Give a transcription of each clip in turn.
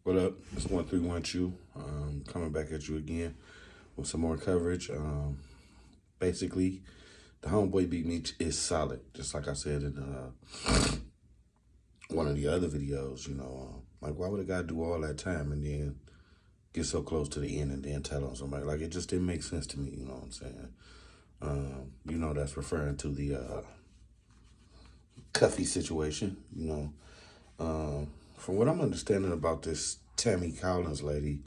What up? It's 131 Chew. Coming back at you again with some more coverage. Basically, the homeboy beat Meech is solid, just like I said in one of the other videos. Like why would a guy do all that time and then get so close to the end and then tell on somebody? Like it just didn't make sense to me. You know what I'm saying? That's referring to the Cuffy situation. From what I'm understanding about this Tammy Collins lady,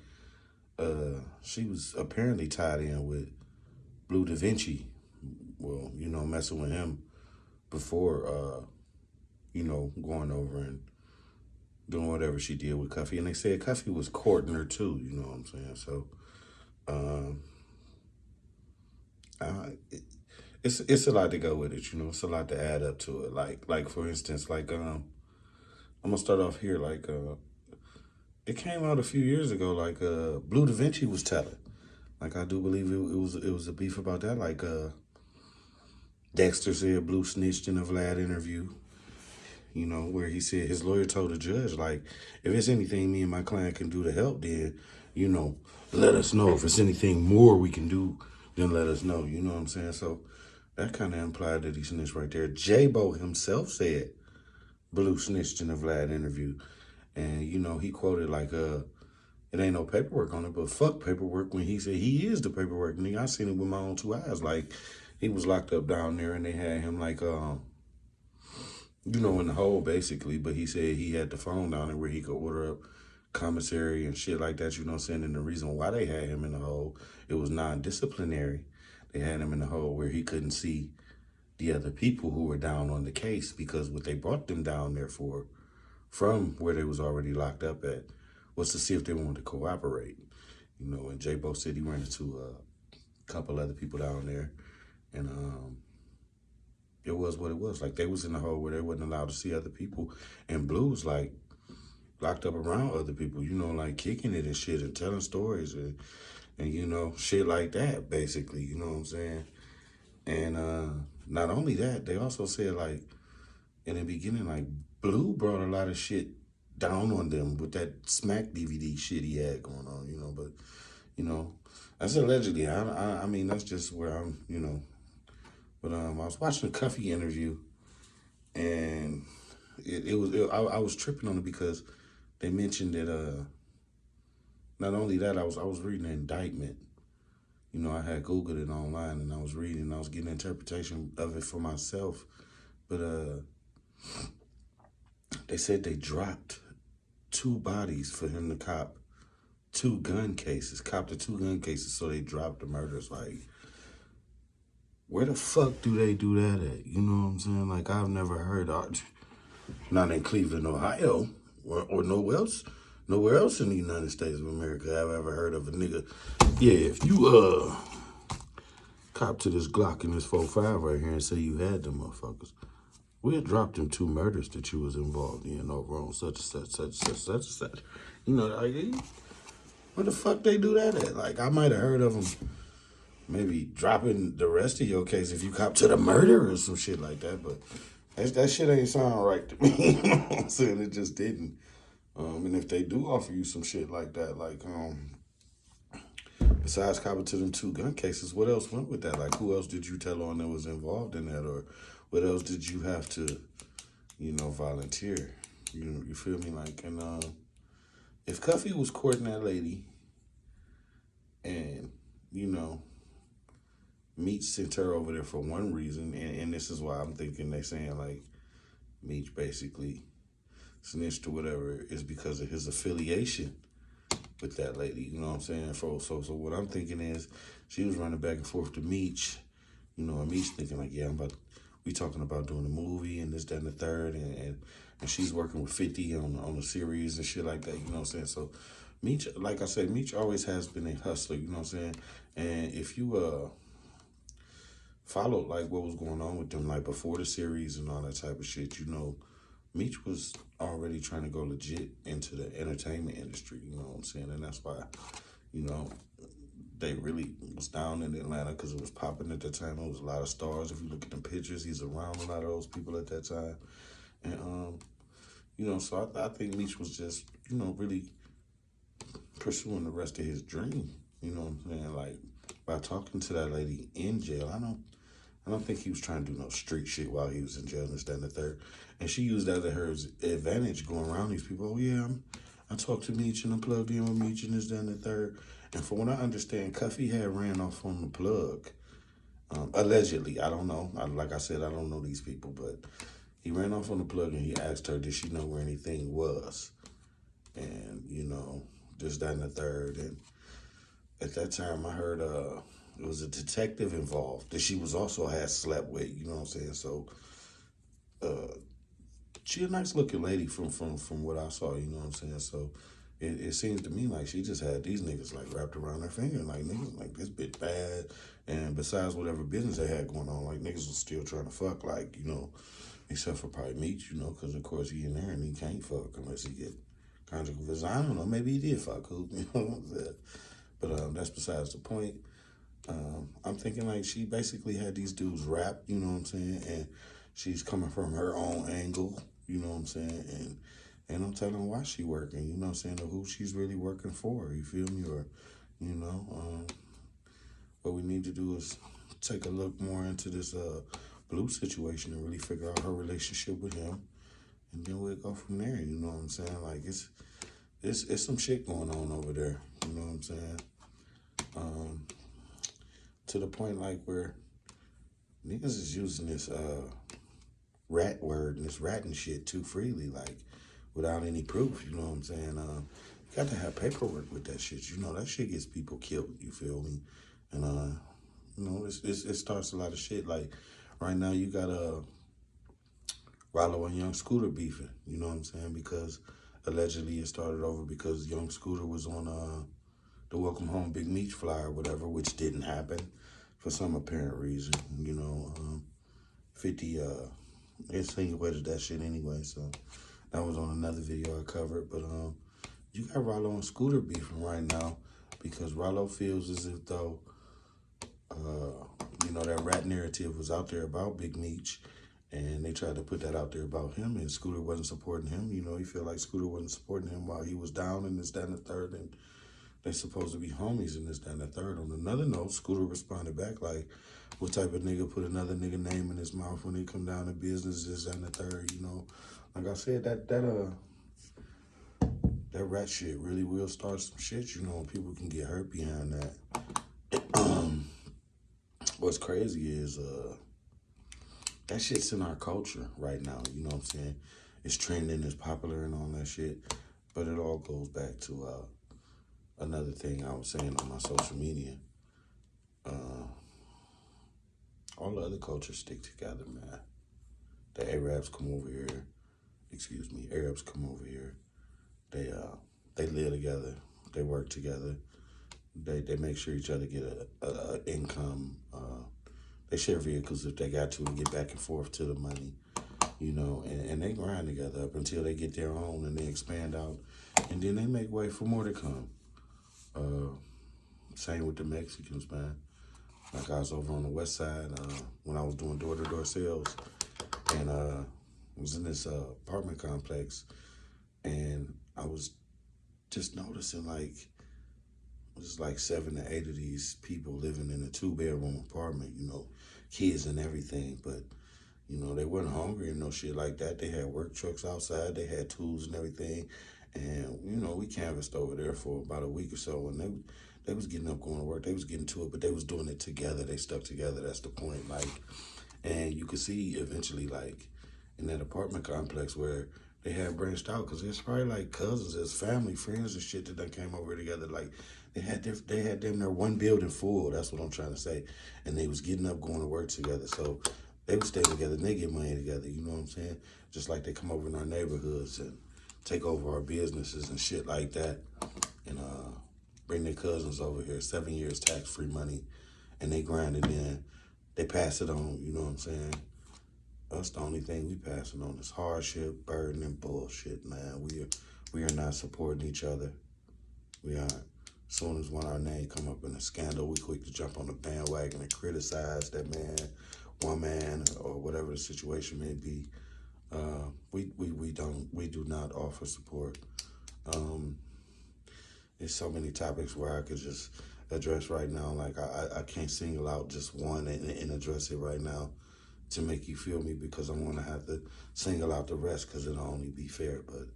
she was apparently tied in with Blue Da Vinci. Well, messing with him before, going over and doing whatever she did with Cuffy. And they said Cuffy was courting her too, you know what I'm saying? So, it's a lot to go with it, it's a lot to add up to it. Like for instance, I'm gonna start off here, it came out a few years ago, Blue Da Vinci was telling. Like I do believe it was a beef about that. Dexter said Blue snitched in a Vlad interview, where he said his lawyer told the judge, if it's anything me and my client can do to help, then, let us know. If it's anything more we can do, then let us know. You know what I'm saying? So that kind of implied that he snitched right there. J-Bo himself said Blue snitched in a Vlad interview. And, he quoted it ain't no paperwork on it, but fuck paperwork, when he said he is the paperwork. Nigga, I seen it with my own two eyes. He was locked up down there and they had him in the hole basically, but he said he had the phone down there where he could order up commissary and shit like that, saying, and the reason why they had him in the hole, it was non-disciplinary. They had him in the hole where he couldn't see the other people who were down on the case, because what they brought them down there for, from where they was already locked up at, was to see if they wanted to cooperate. And J-Bo said he ran into a couple other people down there, and it was what it was. They was in the hole where they wasn't allowed to see other people, and Blue was locked up around other people, kicking it and shit and telling stories and shit like that, basically, you know what I'm saying? And not only that, they also said in the beginning, Blue brought a lot of shit down on them with that Smack DVD shit he had going on, but that's allegedly. I mean, that's just where I'm, But I was watching a Cuffy interview, and I was tripping on it because they mentioned that not only that, I was reading an indictment. I had Googled it online and I was reading, I was getting an interpretation of it for myself. But they said they dropped 2 bodies for him to cop 2 gun cases, copped the 2 gun cases, so they dropped the murders. Where the fuck do they do that at? You know what I'm saying? I've never heard of, not in Cleveland, Ohio, or nowhere else in the United States of America have I ever heard of a nigga. Yeah, if you cop to this Glock and this 4.5 right here and say you had them motherfuckers, we had dropped them 2 murders that you was involved in over on such and such. Where the fuck they do that at? I might have heard of them maybe dropping the rest of your case if you cop to the murder or some shit like that, but that shit ain't sound right to me. You know what I'm saying? It just didn't. And if they do offer you some shit like that, besides copping to them 2 gun cases, what else went with that? Who else did you tell on that was involved in that, or what else did you have to, volunteer? You feel me? And if Cuffy was courting that lady, and Meech sent her over there for one reason, and this is why I'm thinking they saying Meech basically snitched or whatever, is because of his affiliation with that lady. You know what I'm saying? So what I'm thinking is she was running back and forth to Meech, and Meech thinking yeah, we talking about doing a movie and this, that, and the third, and she's working with 50 on a series and shit like that. You know what I'm saying? So Meech, like I said, Meech always has been a hustler. You know what I'm saying? And if you followed what was going on with them before the series and all that type of shit, Meech was already trying to go legit into the entertainment industry, you know what I'm saying? And that's why, they really was down in Atlanta, because it was popping at that time. There was a lot of stars. If you look at the pictures, he's around a lot of those people at that time. And, so I think Meech was just, really pursuing the rest of his dream. You know what I'm saying? Like, by talking to that lady in jail, I don't think he was trying to do no street shit while he was in jail and this, that, and the third. And she used that to her advantage, going around these people. Oh yeah, I talked to Meech and I'm plugged in with Meech and this, that, and the third. And from what I understand, Cuffy had ran off on the plug. Allegedly, I don't know. Like I said, I don't know these people, but he ran off on the plug and he asked her, did she know where anything was? And, you know, this, that, and the third. And at that time, I heard it was a detective involved that she was also had slept with, you know what I'm saying? So, she a nice looking lady from what I saw, you know what I'm saying? So, it seems to me like she just had these niggas like wrapped around her finger, like niggas like this bitch bad. And besides whatever business they had going on, like niggas was still trying to fuck, like, you know, except for probably Meech, you know, because of course he in there and he can't fuck unless he get conjugal visit. I don't know, maybe he did fuck who, you know what I'm saying? But that's besides the point. I'm thinking like she basically had these dudes wrapped, you know what I'm saying? And she's coming from her own angle, you know what I'm saying? And ain't no telling why she working, you know what I'm saying? Or who she's really working for, you feel me? Or, you know, what we need to do is take a look more into this Blue situation and really figure out her relationship with him. And then we'll go from there, you know what I'm saying? Like, it's some shit going on over there, you know what I'm saying? To the point, like, where niggas is using this rat word and this ratting shit too freely, like, without any proof, you know what I'm saying? You got to have paperwork with that shit. You know, that shit gets people killed, you feel me? And, you know, it starts a lot of shit. Like, right now you got Ralo and Young Scooter beefing, you know what I'm saying? Because allegedly it started over because Young Scooter was on the Welcome Home Big Meech flyer or whatever, which didn't happen for some apparent reason. You know, 50 insinuated that shit anyway, so that was on another video I covered. But you got Ralo and Scooter beefing right now because Ralo feels as if though you know, that rat narrative was out there about Big Meech, and they tried to put that out there about him, and Scooter wasn't supporting him. You know, he felt like Scooter wasn't supporting him while he was down in this, that, and the third, and they supposed to be homies in this, that, and the third. On another note, Scooter responded back like, what type of nigga put another nigga name in his mouth when they come down to business, this, that, and the third, you know? Like I said, that rat shit really will start some shit, you know, and people can get hurt behind that. What's crazy is that shit's in our culture right now, you know what I'm saying? It's trending, it's popular and all that shit, but it all goes back to another thing I was saying on my social media. All the other cultures stick together, man. The Arabs come over here, Arabs come over here. They live together, they work together, they make sure each other get a income. They share vehicles if they got to get back and forth to the money, you know, and they grind together up until they get their own and they expand out, and then they make way for more to come. Same with the Mexicans, man. Like I was over on the west side when I was doing door-to-door sales, and was in this apartment complex, and I was just noticing like there's like 7 to 8 of these people living in a 2-bedroom apartment, you know, kids and everything, but you know, they weren't hungry and no shit like that. They had work trucks outside, they had tools and everything, and you know, we canvassed over there for about a week or so, and they was getting up, going to work, they was getting to it, but they was doing it together, they stuck together, that's the point, like, and you could see eventually, like, in that apartment complex where they had branched out, because it's probably like cousins, it's family, friends and shit that they came over together, like, they had them there one building full, that's what I'm trying to say, and they was getting up, going to work together, so they would stay together and they get money together, you know what I'm saying? Just like they come over in our neighborhoods and take over our businesses and shit like that, and bring their cousins over here, 7 years tax-free money, and they grind it in. They pass it on, you know what I'm saying? That's the only thing we passing on is hardship, burden, and bullshit, man. We are not supporting each other. We aren't. As soon as our name come up in a scandal, we quick to jump on the bandwagon and criticize that man, woman, or whatever the situation may be. We do not offer support. There's so many topics where I could just address right now. Like I can't single out just one and address it right now to make you feel me, because I'm gonna have to single out the rest because it'll only be fair. But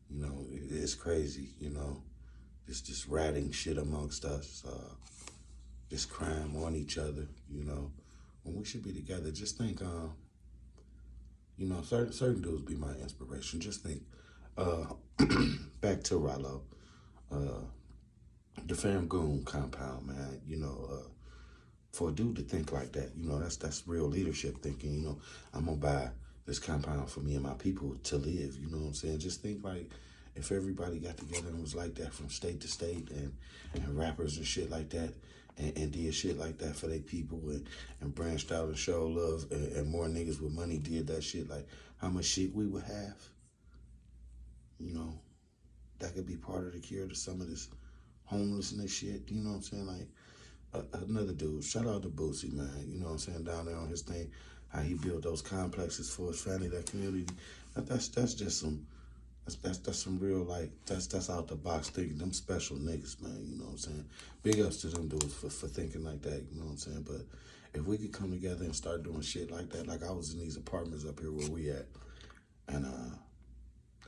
you know, it's crazy. You know, it's just ratting shit amongst us, just crime on each other. You know, when we should be together. Just think, you know, certain dudes be my inspiration. Just think, uh, back to Ralo, uh, the fam goon compound, man. You know, for a dude to think like that, you know, that's real leadership thinking. You know, I'm gonna buy this compound for me and my people to live. You know what I'm saying? Just think like if everybody got together and was like that from state to state, and rappers and shit like that, and did shit like that for their people, and branched out and showed love, and more niggas with money did that shit, like how much shit we would have. You know, that could be part of the cure to some of this homelessness shit. You know what I'm saying? Like, another dude, shout out to Boosie, man. You know what I'm saying? Down there on his thing, how he built those complexes for his family, that community. That's just some that's some real, like, that's out the box thinking. Them special niggas, man. You know what I'm saying? Big ups to them dudes for thinking like that. You know what I'm saying? But if we could come together and start doing shit like that, like I was in these apartments up here where we at, and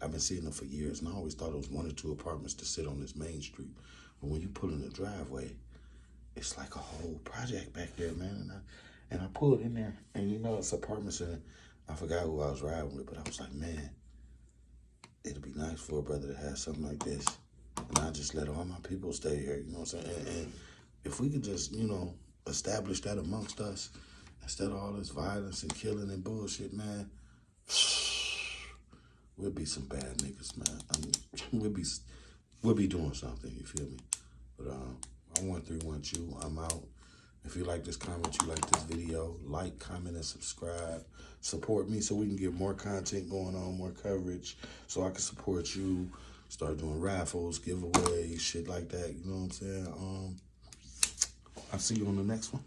I've been seeing them for years, and I always thought it was one or two apartments to sit on this main street. But when you pull in the driveway, it's like a whole project back there, man. And I pulled in there, and you know, it's apartments, and I forgot who I was riding with, but I was like, man, it'd be nice for a brother to have something like this, and I just let all my people stay here. You know what I'm saying? And if we could just, you know, establish that amongst us instead of all this violence and killing and bullshit, man, we'll be some bad niggas, man. I mean, we'll be doing something. You feel me? But I'm 131 Chew. I'm out. If you like this comment, you like this video, like, comment, and subscribe. Support me so we can get more content going on, more coverage, so I can support you. Start doing raffles, giveaways, shit like that. You know what I'm saying? I'll see you on the next one.